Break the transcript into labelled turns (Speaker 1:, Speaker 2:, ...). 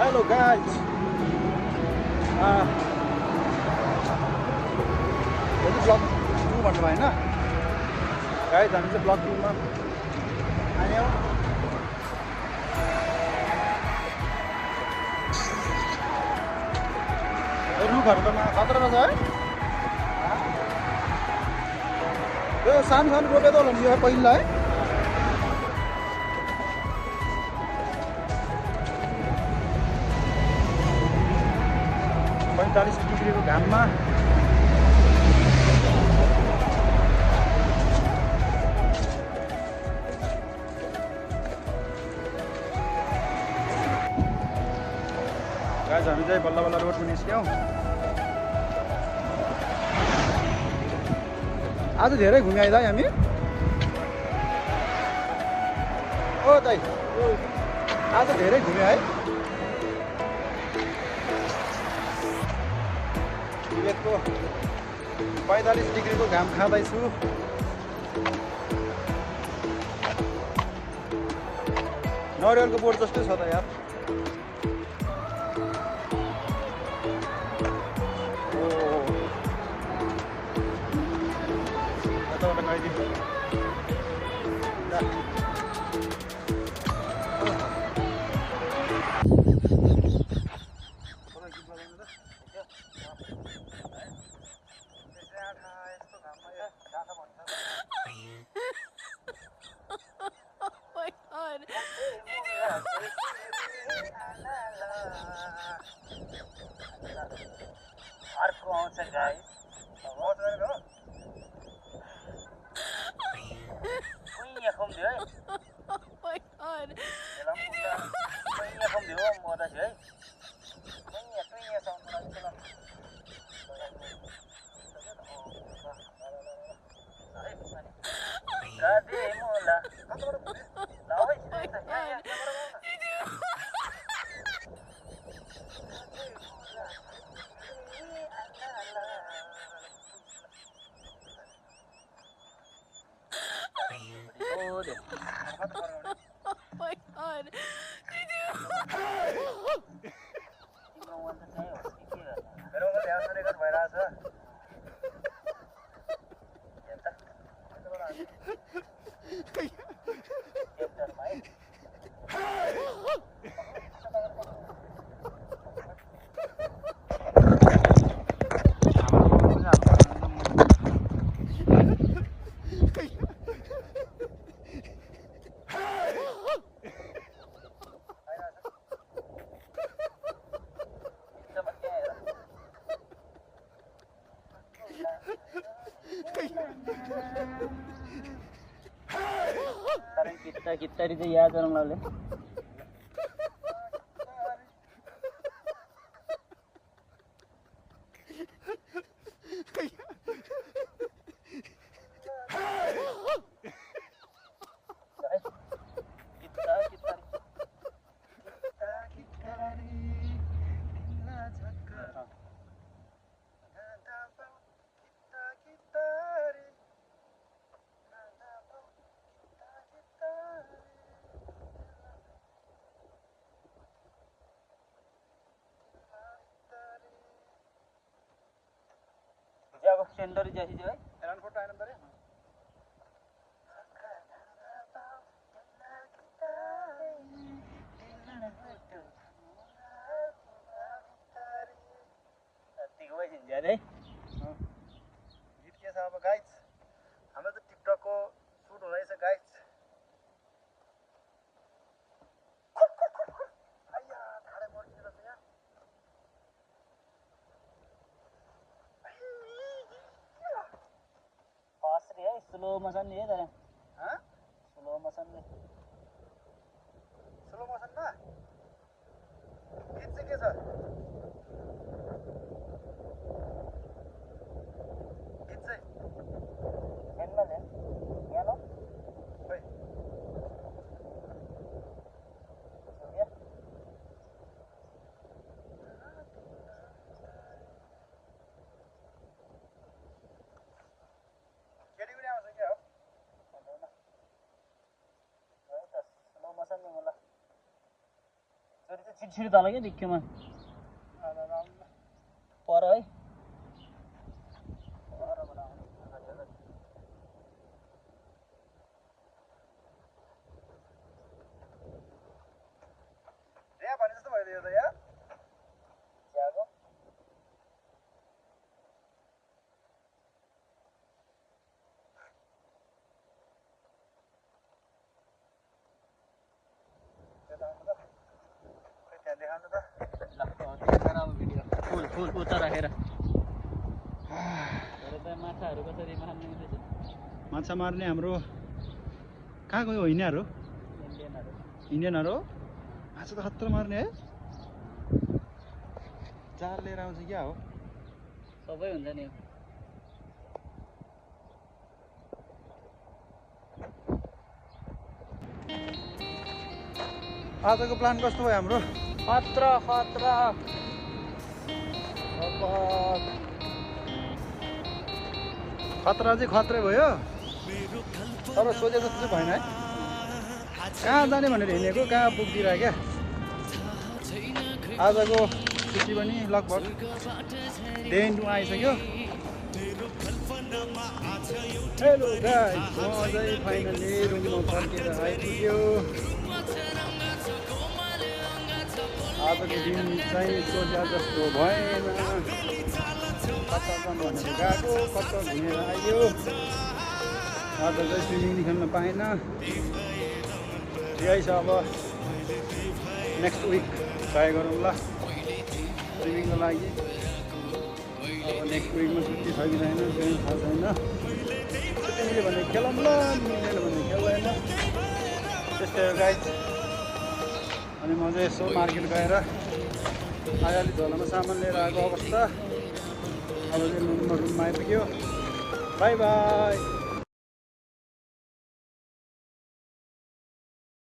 Speaker 1: Hello guys. This is vlog 2 भन्नु भएन guys हामी चाहिँ vlog 2 मा आयौ रुखहरु त खतरा छ है यो सानो सानो रोपेको होला नि यो पहिला है 45 डिग्रीको घाममा गाइज हामी चाहिँ बल्ल बल्ल रोडमा निस्क्यौं आज धेरै घुम्यौ है हामी ओ दाइ आज धेरै घुम्यौ है विवेकको 45 डिग्रीको घाम खाँदैछु नरिवलको बोट जस्तै छ त यार
Speaker 2: अर्को आउँछ गाइस कुइया खम्दियो है कुइया खम्दियो म त है कुइया साउन्ड गादे मोला kita di ya orang lalu tender जैसी जो है
Speaker 1: एरान फोटो आया नंबर है
Speaker 2: ज्यादा
Speaker 1: गीत के साहब गाइस हाम्रो त टिकटक को शूट हुँदैछ गाइस आया थारे मर्किन्छ त यहाँ
Speaker 2: स्लो मोशन नहीं है तेरा
Speaker 1: हाँ
Speaker 2: स्लो मोशन में
Speaker 1: गीत चाहिँ के छ गीत चाहिँ
Speaker 2: एन्डल है यहाँ लो
Speaker 1: खै केटीगुरी आउँछ के हो
Speaker 2: छोरी चाहिँ छिटछिटो तल क्या भिक्कीमा पर है
Speaker 1: यहाँ भने जस्तो भयो यो त यहाँ
Speaker 2: चियाको
Speaker 1: त्यहाँ देखाउनु त
Speaker 2: फुल फुल उता राखेर माछाहरू कसरी मार्ने रहेछ
Speaker 1: माछा मार्ने हाम्रो कहाँको हो यिनीहरू इन्डियनहरू हो माछा त खतरा मार्ने है जाल लिएर आउँछ क्या हो
Speaker 2: सबै हुन्छ नि
Speaker 1: आजको प्लान कस्तो भयो हाम्रो
Speaker 2: खतरा खतरा
Speaker 1: खतरा चाहिँ खत्रै भयो तर सोचे जस्तो चाहिँ भएन है कहाँ जाने भनेर हिँडेको कहाँ पुग्दिरह क्या आजको छुट्टी पनि लगभग डेन्टमा आइसक्यो हेलो गाइस म चाहिँ फाइनली रुममा फर्केर आइपुग्यो आजको दिन चाहिँ सोचे जस्तो भएन कता भनेर गएको कता घुमेर आयो आज चाहिँ स्विमिङ खेल्न पाएन यही छ अब नेक्स्ट विक ट्राई गरौँ ल स्विमिङको लागि अब नेक्स्ट विकमा छुट्टी छ कि छैन त्यो थाहा छैन छुट्टी मिल्यो भने खेलौँ ल मिलेन भने खेल्दैन त्यस्तै हो गाइस अनि म चाहिँ यसो मार्केट गएर आइहाली झोलामा सामान लिएर आएको अवस्था अब चाहिँ रुममा आइपुग्यो बाई बाई